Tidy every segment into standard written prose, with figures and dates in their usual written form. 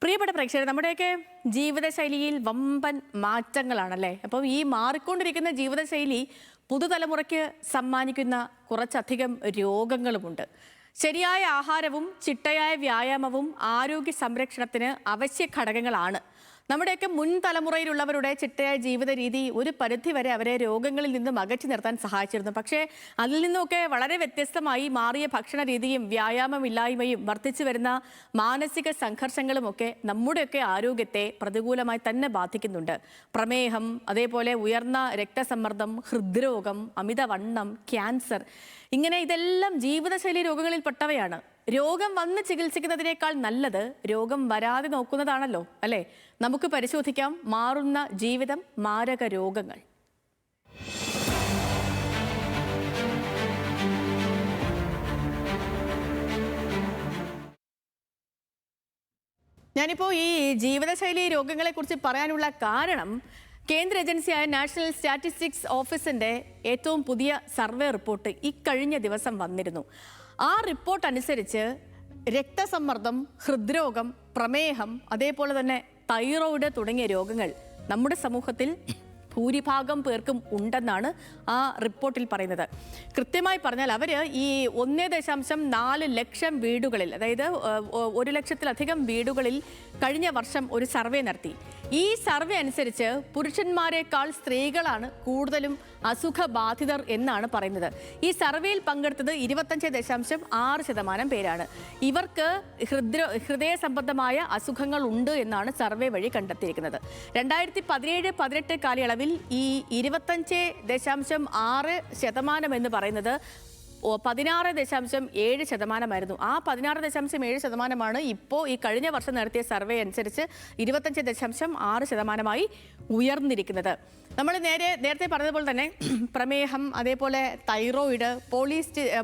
പ്രിയപ്പെട്ട പ്രേക്ഷകർ, നമ്മുടെയൊക്കെ ജീവിതശൈലിയിൽ വമ്പൻ മാറ്റങ്ങളാണല്ലേ. അപ്പോൾ ഈ മാറിക്കൊണ്ടിരിക്കുന്ന ജീവിതശൈലി പുതുതലമുറയ്ക്ക് സമ്മാനിക്കുന്ന കുറച്ചധികം രോഗങ്ങളുമുണ്ട്. ശരിയായ ആഹാരവും ചിട്ടയായ വ്യായാമവും ആരോഗ്യ സംരക്ഷണത്തിന് അവശ്യ ഘടകങ്ങളാണ്. നമ്മുടെയൊക്കെ മുൻ തലമുറയിലുള്ളവരുടെ ചിട്ടയായ ജീവിത രീതി ഒരു പരിധിവരെ അവരെ രോഗങ്ങളിൽ നിന്നും അകറ്റി നിർത്താൻ സഹായിച്ചിരുന്നു. പക്ഷേ അതിൽ നിന്നൊക്കെ വളരെ വ്യത്യസ്തമായി മാറിയ ഭക്ഷണ രീതിയും വ്യായാമമില്ലായ്മയും വർദ്ധിച്ചു വരുന്ന മാനസിക സംഘർഷങ്ങളുമൊക്കെ നമ്മുടെയൊക്കെ ആരോഗ്യത്തെ പ്രതികൂലമായി തന്നെ ബാധിക്കുന്നുണ്ട്. പ്രമേഹം, അതേപോലെ ഉയർന്ന രക്തസമ്മർദ്ദം, ഹൃദ്രോഗം, അമിതവണ്ണം, ക്യാൻസർ, ഇങ്ങനെ ഇതെല്ലാം ജീവിതശൈലി രോഗങ്ങളിൽപ്പെട്ടവയാണ്. രോഗം വന്ന് ചികിത്സിക്കുന്നതിനേക്കാൾ നല്ലത് രോഗം വരാതെ നോക്കുന്നതാണല്ലോ, അല്ലേ? നമുക്ക് പരിശോധിക്കാം മാറുന്ന ജീവിതം, മാരക രോഗങ്ങൾ. ഞാനിപ്പോൾ ഈ ജീവിതശൈലി രോഗങ്ങളെക്കുറിച്ച് പറയാനുള്ള കാരണം കേന്ദ്ര ഏജൻസിയായ നാഷണൽ സ്റ്റാറ്റിസ്റ്റിക്സ് ഓഫീസിന്റെ ഏറ്റവും പുതിയ സർവേ റിപ്പോർട്ട് ഇക്കഴിഞ്ഞ ദിവസം വന്നിരുന്നു. ആ റിപ്പോർട്ട് അനുസരിച്ച് രക്തസമ്മർദ്ദം, ഹൃദ്രോഗം, പ്രമേഹം, അതേപോലെ തന്നെ തൈറോയിഡ് തുടങ്ങിയ രോഗങ്ങൾ നമ്മുടെ സമൂഹത്തിൽ ഭൂരിഭാഗം പേർക്കും ഉണ്ടെന്നാണ് ആ റിപ്പോർട്ടിൽ പറയുന്നത്. കൃത്യമായി പറഞ്ഞാൽ അവർ ഈ 1.4 ലക്ഷം വീടുകളിൽ, അതായത് 1 ലക്ഷത്തിലധികം വീടുകളിൽ കഴിഞ്ഞ വർഷം ഒരു സർവേ നടത്തി. ഈ സർവേ അനുസരിച്ച് പുരുഷന്മാരെക്കാൾ സ്ത്രീകളാണ് കൂടുതലും അസുഖബാധിതർ എന്നാണ് പറയുന്നത്. ഈ സർവേയിൽ പങ്കെടുത്തത് 25.6% പേരാണ്. ഇവർക്ക് ഹൃദയ സംബന്ധമായ അസുഖങ്ങൾ ഉണ്ട് എന്നാണ് സർവേ വഴി കണ്ടെത്തിയിരിക്കുന്നത്. 2017-18 കാലയളവിൽ ഈ 25.6% എന്ന് പറയുന്നത് 16.7% ആ 16.7% ഇപ്പോൾ ഈ കഴിഞ്ഞ വർഷം നടത്തിയ സർവേ അനുസരിച്ച് 25.6% ഉയർന്നിരിക്കുന്നത്. നമ്മൾ നേരത്തെ പറഞ്ഞതുപോലെ തന്നെ പ്രമേഹം, അതേപോലെ തൈറോയിഡ്,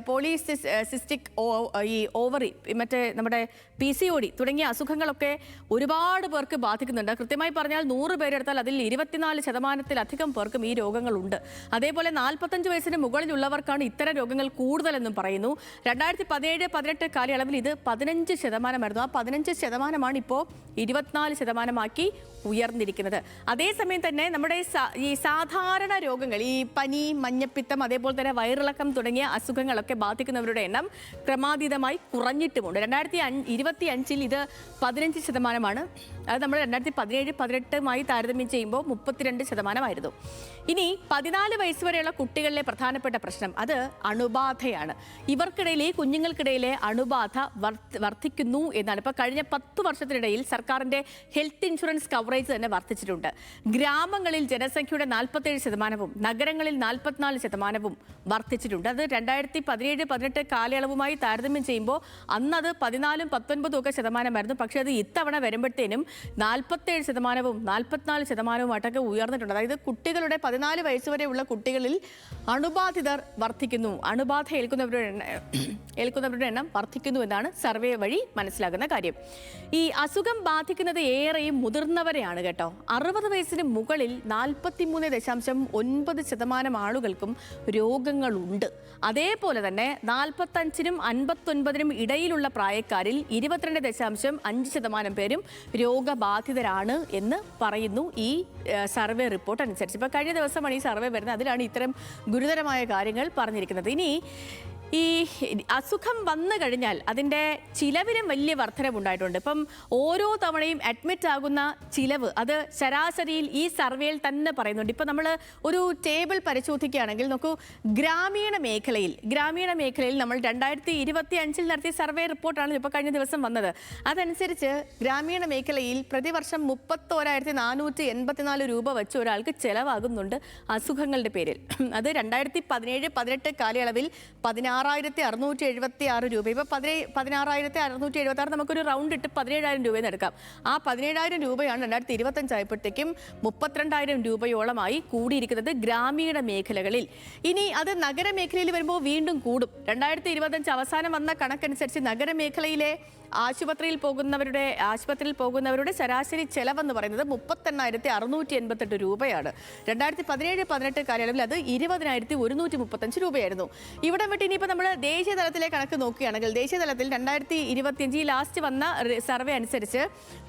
പോളിസിസ്റ്റിക് ഈ ഓവറി, മറ്റേ നമ്മുടെ PCOD തുടങ്ങിയ അസുഖങ്ങളൊക്കെ ഒരുപാട് പേർക്ക് ബാധിക്കുന്നുണ്ട്. കൃത്യമായി പറഞ്ഞാൽ 100 പേരെടുത്താൽ അതിൽ 24%-ലധികം പേർക്കും ഈ രോഗങ്ങളുണ്ട്. അതേപോലെ 45 വയസ്സിന് മുകളിലുള്ളവർക്കാണ് ഇത്തരം രോഗങ്ങൾ കൂടുതലെന്നും പറയുന്നു. 2017-18 കാലയളവിൽ ഇത് 15%. ആ 15% ഇപ്പോൾ 24% ഉയർന്നിരിക്കുന്നത്. അതേസമയം തന്നെ നമ്മുടെ ഈ സാധാരണ രോഗങ്ങൾ, ഈ പനി, മഞ്ഞപ്പിത്തം, അതേപോലെ തന്നെ വയറിളക്കം തുടങ്ങിയ അസുഖങ്ങളൊക്കെ ബാധിക്കുന്നവരുടെ എണ്ണം ക്രമാതീതമായി കുറഞ്ഞിട്ടുമുണ്ട്. 2025 ഇത് 15%. അത് നമ്മൾ 2017-18 താരതമ്യം ചെയ്യുമ്പോൾ 32% ഇനി 14 വയസ്സ് വരെയുള്ള കുട്ടികളിലെ പ്രധാനപ്പെട്ട പ്രശ്നം അത് അണുബാധയാണ്. ഇവർക്കിടയിലെ, കുഞ്ഞുങ്ങൾക്കിടയിലെ അണുബാധ വർദ്ധിക്കുന്നു എന്നാണ്. ഇപ്പോൾ കഴിഞ്ഞ 10 വർഷത്തിനിടയിൽ സർക്കാരിന്റെ ഹെൽത്ത് ഇൻഷുറൻസ് കവറേജ് തന്നെ വർദ്ധിച്ചിട്ടുണ്ട്. ഗ്രാമങ്ങളിൽ ജനസംഖ്യയുടെ 47%, നഗരങ്ങളിൽ 44% വർദ്ധിച്ചിട്ടുണ്ട്. അത് 2017-18 കാലയളവുമായി താരതമ്യം ചെയ്യുമ്പോൾ അന്നത് 14-19% പക്ഷേ അത് ഇത്തവണ വരുമ്പോഴത്തേനും 47%, 44% ഉയർന്നിട്ടുണ്ട്. അതായത് കുട്ടികളുടെ 14 വയസ്സ് വരെയുള്ള കുട്ടികളിൽ അണുബാധിതർ വർദ്ധിക്കുന്നു, അണുബാധ ഏൽക്കുന്നവരുടെ എണ്ണം വർദ്ധിക്കുന്നു എന്നാണ് സർവേ വഴി മനസ്സിലാകുന്ന കാര്യം. ഈ അസുഖം ബാധിക്കുന്നത് ഏറെയും മുതിർന്നവരെയാണ് കേട്ടോ. 60 വയസ്സിന് മുകളിൽ 43.9% ആളുകൾക്കും രോഗങ്ങളുണ്ട്. അതേപോലെ തന്നെ 45-നും 59-നും ഇടയിലുള്ള പ്രായക്കാരിൽ 22.5% പേരും രോഗബാധിതരാണ് എന്ന് പറയുന്നു ഈ സർവേ റിപ്പോർട്ട് അനുസരിച്ച്. ഇപ്പോൾ കഴിഞ്ഞ ദിവസമാണ് ഈ സർവേ വരുന്നത്. അതിലാണ് ഇത്തരം ഗുരുതരമായ കാര്യങ്ങൾ പറഞ്ഞിരിക്കുന്നത്. ഇനി ഈ അസുഖം വന്നു കഴിഞ്ഞാൽ അതിൻ്റെ ചിലവിനും വലിയ വർധനവുണ്ടായിട്ടുണ്ട്. ഇപ്പം ഓരോ തവണയും അഡ്മിറ്റ് ആകുന്ന ചിലവ് അത് ശരാശരിയിൽ ഈ സർവേയിൽ തന്നെ പറയുന്നുണ്ട്. ഇപ്പം നമ്മൾ ഒരു ടേബിൾ പരിശോധിക്കുകയാണെങ്കിൽ നോക്കൂ, ഗ്രാമീണ മേഖലയിൽ നമ്മൾ 2025 നടത്തിയ സർവേ റിപ്പോർട്ടാണ് ഇപ്പോൾ കഴിഞ്ഞ ദിവസം വന്നത്. അതനുസരിച്ച് ഗ്രാമീണ മേഖലയിൽ പ്രതിവർഷം 31,484 രൂപ വെച്ച് ഒരാൾക്ക് ചിലവാകുന്നുണ്ട് അസുഖങ്ങളുടെ പേരിൽ. അത് 2017-18 കാലയളവിൽ 16,676 രൂപ. ഇപ്പോൾ 16,676 നമുക്കൊരു റൗണ്ട് ഇട്ട് 17,000 രൂപയെന്ന് എടുക്കാം. ആ 17,000 രൂപയാണ് 2025 ആയപ്പോഴത്തേക്കും 32,000 രൂപയോളമായി കൂടിയിരിക്കുന്നത് ഗ്രാമീണ മേഖലകളിൽ. ഇനി അത് നഗരമേഖലയിൽ വരുമ്പോൾ വീണ്ടും കൂടും. 2025 അവസാനം വന്ന കണക്കനുസരിച്ച് നഗരമേഖലയിലെ ആശുപത്രിയിൽ പോകുന്നവരുടെ ശരാശരി ചെലവെന്ന് പറയുന്നത് 38,688 രൂപയാണ്. 2017-18 കാലയളവിൽ അത് 20,135 രൂപയായിരുന്നു. ഇവിടെ വിട്ട് ഇനിയിപ്പോൾ നമ്മൾ ദേശീയ തലത്തിലെ കണക്ക് നോക്കുകയാണെങ്കിൽ ദേശീയ തലത്തിൽ 2025 ലാസ്റ്റ് വന്ന സർവേ അനുസരിച്ച്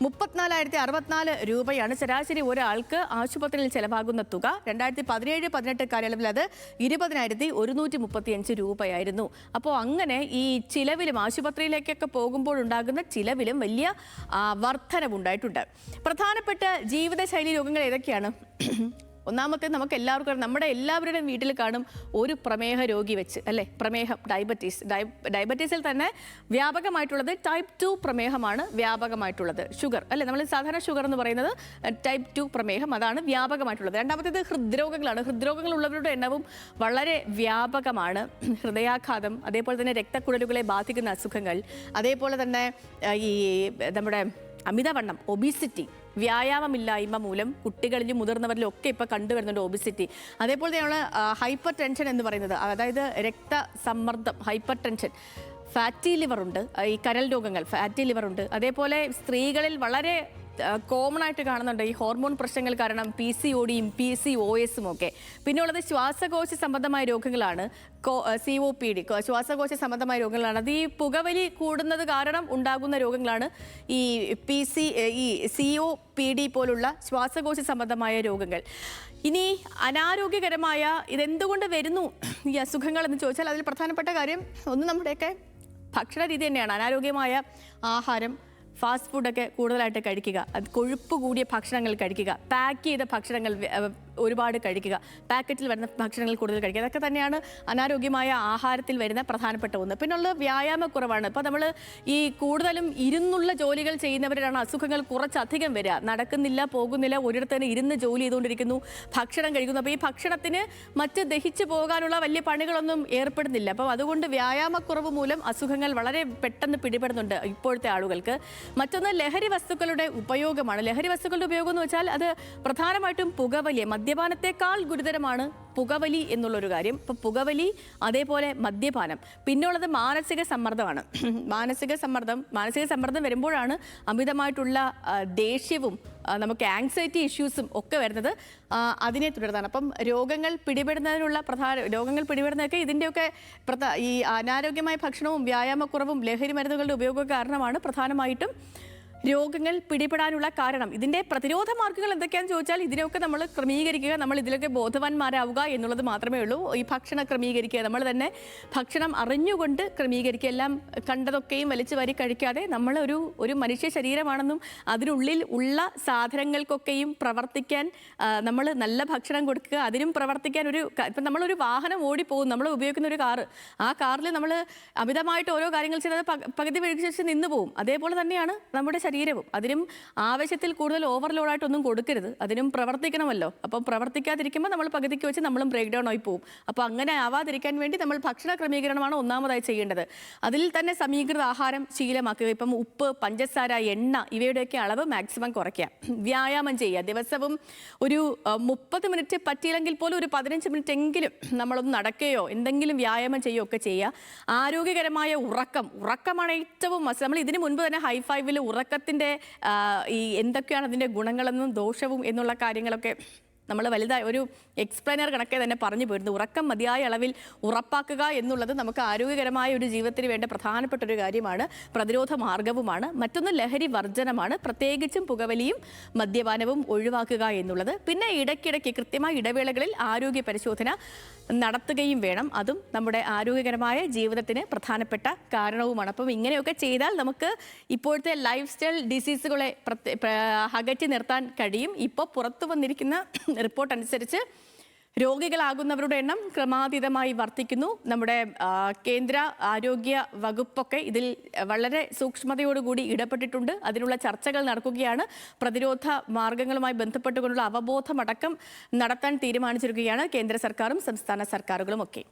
34,064 രൂപയാണ് ശരാശരി ഒരാൾക്ക് ആശുപത്രിയിൽ ചെലവാകുന്ന തുക. 2017-18 കാലയളവിൽ അത് 20,135 രൂപയായിരുന്നു. അപ്പോൾ അങ്ങനെ ഈ ചിലവിലും ആശുപത്രിയിലേക്കൊക്കെ പോകുമ്പോഴുണ്ടാകുന്ന ചിലവിലും വലിയ വർധനവുണ്ടായിട്ടുണ്ട്. പ്രധാനപ്പെട്ട ജീവിതശൈലി രോഗങ്ങൾ ഏതൊക്കെയാണ്? ഒന്നാമത്തെ നമുക്ക് എല്ലാവർക്കും നമ്മുടെ എല്ലാവരുടെയും വീട്ടിൽ കാണും ഒരു പ്രമേഹ രോഗി വെച്ച് അല്ലേ. പ്രമേഹം, ഡയബറ്റീസിൽ തന്നെ വ്യാപകമായിട്ടുള്ളത് ടൈപ്പ് 2 പ്രമേഹമാണ് വ്യാപകമായിട്ടുള്ളത്. ഷുഗർ അല്ലേ, നമ്മൾ സാധാരണ ഷുഗർ എന്ന് പറയുന്നത് ടൈപ്പ് 2 പ്രമേഹം, അതാണ് വ്യാപകമായിട്ടുള്ളത്. രണ്ടാമത്തേത് ഹൃദ്രോഗങ്ങളാണ്. ഹൃദ്രോഗങ്ങൾ ഉള്ളവരുടെ എണ്ണവും വളരെ വ്യാപകമാണ്. ഹൃദയാഘാതം, അതേപോലെ തന്നെ രക്തക്കുഴലുകളെ ബാധിക്കുന്ന അസുഖങ്ങൾ, അതേപോലെ തന്നെ ഈ നമ്മുടെ അമിതവണ്ണം, ഒബിസിറ്റി, വ്യായാമമില്ലായ്മ മൂലം കുട്ടികളിലും മുതിർന്നവരിലും ഒക്കെ ഇപ്പോൾ കണ്ടുവരുന്നുണ്ട് ഒബിസിറ്റി. അതേപോലെ നമ്മൾ ഹൈപ്പർ ടെൻഷൻ എന്ന് പറയുന്നത്, അതായത് രക്തസമ്മർദ്ദം, ഹൈപ്പർ ടെൻഷൻ, ഫാറ്റി ലിവർ ഉണ്ട്, ഈ കരൾ രോഗങ്ങൾ, ഫാറ്റി ലിവർ ഉണ്ട്. അതേപോലെ സ്ത്രീകളിൽ വളരെ കോമൺ ആയിട്ട് കാണുന്നുണ്ട് ഈ ഹോർമോൺ പ്രശ്നങ്ങൾ കാരണം PCODയും PCOSും ഒക്കെ. പിന്നെ ഉള്ളത് ശ്വാസകോശ സംബന്ധമായ രോഗങ്ങളാണ്, COPD, ശ്വാസകോശ സംബന്ധമായ രോഗങ്ങളാണ്. അത് ഈ പുകവലി കൂടുന്നത് കാരണം ഉണ്ടാകുന്ന രോഗങ്ങളാണ് ഈ COPD പോലുള്ള ശ്വാസകോശ സംബന്ധമായ രോഗങ്ങൾ. ഇനി അനാരോഗ്യകരമായ ഇതെന്തുകൊണ്ട് വരുന്നു ഈ അസുഖങ്ങൾ എന്ന് ചോദിച്ചാൽ അതിൽ പ്രധാനപ്പെട്ട കാര്യം ഒന്ന് നമ്മുടെയൊക്കെ ഭക്ഷണ രീതി തന്നെയാണ്. അനാരോഗ്യമായ ആഹാരം, ഫാസ്റ്റ് ഫുഡൊക്കെ കൂടുതലായിട്ട് കഴിക്കുക, അത് കൊഴുപ്പ് കൂടിയ ഭക്ഷണങ്ങൾ കഴിക്കുക, പാക്ക് ചെയ്ത ഭക്ഷണങ്ങൾ ഒരുപാട് കഴിക്കുക, പാക്കറ്റിൽ വരുന്ന ഭക്ഷണങ്ങൾ കൂടുതൽ കഴിക്കുക, അതൊക്കെ തന്നെയാണ് അനാരോഗ്യമായ ആഹാരത്തിൽ വരുന്ന പ്രധാനപ്പെട്ട ഒന്ന്. പിന്നുള്ള വ്യായാമക്കുറവാണ്. ഇപ്പോൾ നമ്മൾ ഈ കൂടുതലും ഇരുന്നുള്ള ജോലികൾ ചെയ്യുന്നവരാണ് അസുഖങ്ങൾ കുറച്ചധികം വരിക. നടക്കുന്നില്ല, പോകുന്നില്ല, ഒരിടത്ത് തന്നെ ഇരുന്ന് ജോലി ചെയ്തുകൊണ്ടിരിക്കുന്നു, ഭക്ഷണം കഴിക്കുന്നു. അപ്പോൾ ഈ ഭക്ഷണത്തിന് മറ്റ് ദഹിച്ചു പോകാനുള്ള വലിയ പണികളൊന്നും ഏർപ്പെടുന്നില്ല. അപ്പോൾ അതുകൊണ്ട് വ്യായാമക്കുറവ് മൂലം അസുഖങ്ങൾ വളരെ പെട്ടെന്ന് പിടിപെടുന്നുണ്ട് ഇപ്പോഴത്തെ ആളുകൾക്ക്. മറ്റൊന്ന് ലഹരി വസ്തുക്കളുടെ ഉപയോഗമാണ്. ലഹരി വസ്തുക്കളുടെ ഉപയോഗം എന്ന് വെച്ചാൽ അത് പ്രധാനമായിട്ടും പുകവലി, മദ്യപാനത്തെക്കാൾ ഗുരുതരമാണ് പുകവലി എന്നുള്ളൊരു കാര്യം. ഇപ്പം പുകവലി, അതേപോലെ മദ്യപാനം. പിന്നുള്ളത് മാനസിക സമ്മർദ്ദമാണ്. മാനസിക സമ്മർദ്ദം വരുമ്പോഴാണ് അമിതമായിട്ടുള്ള ദേഷ്യവും നമുക്ക് ആങ്സൈറ്റി ഇഷ്യൂസും ഒക്കെ വരുന്നത്. അതിനെ തുടർന്നാണ്. അപ്പം രോഗങ്ങൾ പിടിപെടുന്നതൊക്കെ ഇതിൻ്റെയൊക്കെ ഈ അനാരോഗ്യമായ ഭക്ഷണവും വ്യായാമക്കുറവും ലഹരി മരുന്നുകളുടെ ഉപയോഗം കാരണമാണ് പ്രധാനമായിട്ടും രോഗങ്ങൾ പിടിപെടാനുള്ള കാരണം. ഇതിൻ്റെ പ്രതിരോധ മാർഗ്ഗങ്ങൾ എന്തൊക്കെയാണെന്ന് ചോദിച്ചാൽ ഇതിനൊക്കെ നമ്മൾ ക്രമീകരിക്കുക, നമ്മൾ ഇതിലൊക്കെ ബോധവാന്മാരാവുക എന്നുള്ളത് മാത്രമേ ഉള്ളൂ. ഈ ഭക്ഷണം ക്രമീകരിക്കുക, നമ്മൾ തന്നെ ഭക്ഷണം അറിഞ്ഞുകൊണ്ട് ക്രമീകരിക്കുക. എല്ലാം കണ്ടതൊക്കെയും വലിച്ചു വാരി കഴിക്കാതെ നമ്മൾ ഒരു മനുഷ്യ ശരീരമാണെന്നും അതിനുള്ളിൽ ഉള്ള സാധനങ്ങൾക്കൊക്കെയും പ്രവർത്തിക്കാൻ നമ്മൾ നല്ല ഭക്ഷണം കൊടുക്കുക, അതിനും പ്രവർത്തിക്കാൻ ഇപ്പം നമ്മളൊരു വാഹനം ഓടിപ്പോകും, നമ്മൾ ഉപയോഗിക്കുന്ന ഒരു കാറ്, ആ കാറിൽ നമ്മൾ അമിതമായിട്ട് ഓരോ കാര്യങ്ങൾ ചെയ്തത് പകുതി വഴിക്ക് ശേഷം നിന്ന് പോകും. അതേപോലെ തന്നെയാണ് നമ്മുടെ ശരീരവും. അതിനും ആവശ്യത്തിൽ കൂടുതൽ ഓവർലോഡായിട്ടൊന്നും കൊടുക്കരുത്, അതിനും പ്രവർത്തിക്കണമല്ലോ. അപ്പം പ്രവർത്തിക്കാതിരിക്കുമ്പോൾ നമ്മൾ പകുതിക്ക് വെച്ച് നമ്മളും ബ്രേക്ക് ഡൗൺ ആയി പോകും. അപ്പോൾ അങ്ങനെ ആവാതിരിക്കാൻ വേണ്ടി നമ്മൾ ഭക്ഷണ ക്രമീകരണമാണ് ഒന്നാമതായി ചെയ്യേണ്ടത്. അതിൽ തന്നെ സമീകൃത ആഹാരം ശീലമാക്കുക. ഇപ്പം ഉപ്പ്, പഞ്ചസാര, എണ്ണ ഇവയുടെയൊക്കെ അളവ് മാക്സിമം കുറയ്ക്കുക. വ്യായാമം ചെയ്യുക. ദിവസവും ഒരു 30 മിനിറ്റ്, പറ്റിയില്ലെങ്കിൽ പോലും ഒരു 15 മിനിറ്റ് എങ്കിലും നമ്മളൊന്ന് നടക്കുകയോ എന്തെങ്കിലും വ്യായാമം ചെയ്യുകയോ ഒക്കെ ചെയ്യുക. ആരോഗ്യകരമായ ഉറക്കമാണ് ഏറ്റവും നമ്മൾ ഇതിനു മുൻപ് തന്നെ ഹൈ5ൽ ഉറക്കത്തിൻ്റെ ഈ എന്തൊക്കെയാണ് അതിൻ്റെ ഗുണങ്ങളെന്നും ദോഷവും എന്നുള്ള കാര്യങ്ങളൊക്കെ നമ്മൾ വലുതായി ഒരു എക്സ്പ്ലെയിനർ കണക്കെ തന്നെ പറഞ്ഞു പോയിരുന്നു. ഉറക്കം മതിയായ അളവിൽ ഉറപ്പാക്കുക എന്നുള്ളത് നമുക്ക് ആരോഗ്യകരമായ ഒരു ജീവിതത്തിന് വേണ്ട പ്രധാനപ്പെട്ട ഒരു കാര്യമാണ്, പ്രതിരോധ മാർഗവുമാണ്. മറ്റൊന്ന് ലഹരി വർജനമാണ്, പ്രത്യേകിച്ചും പുകവലിയും മദ്യപാനവും ഒഴിവാക്കുക എന്നുള്ളത്. പിന്നെ ഇടയ്ക്കിടയ്ക്ക് കൃത്യമായ ഇടവേളകളിൽ ആരോഗ്യ പരിശോധന നടത്തുകയും വേണം. അതും നമ്മുടെ ആരോഗ്യകരമായ ജീവിതത്തിന് പ്രധാനപ്പെട്ട കാരണവുമാണ്. അപ്പം ഇങ്ങനെയൊക്കെ ചെയ്താൽ നമുക്ക് ഇപ്പോഴത്തെ ലൈഫ് സ്റ്റൈൽ ഡിസീസുകളെ അകറ്റി നിർത്താൻ കഴിയും. ഇപ്പോൾ പുറത്തു വന്നിരിക്കുന്ന റിപ്പോർട്ട് അനുസരിച്ച് രോഗികളാകുന്നവരുടെ എണ്ണം ക്രമാതീതമായി വർദ്ധിക്കുന്നു. നമ്മുടെ കേന്ദ്ര ആരോഗ്യ വകുപ്പൊക്കെ ഇതിൽ വളരെ സൂക്ഷ്മതയോടുകൂടി ഇടപെട്ടിട്ടുണ്ട്. അതിനുള്ള ചർച്ചകൾ നടക്കുകയാണ്. പ്രതിരോധ മാർഗങ്ങളുമായി ബന്ധപ്പെട്ടുകൊണ്ടുള്ള അവബോധമടക്കം നടത്താൻ തീരുമാനിച്ചിരിക്കുകയാണ് കേന്ദ്ര സർക്കാരും സംസ്ഥാന സർക്കാരുകളും ഒക്കെ.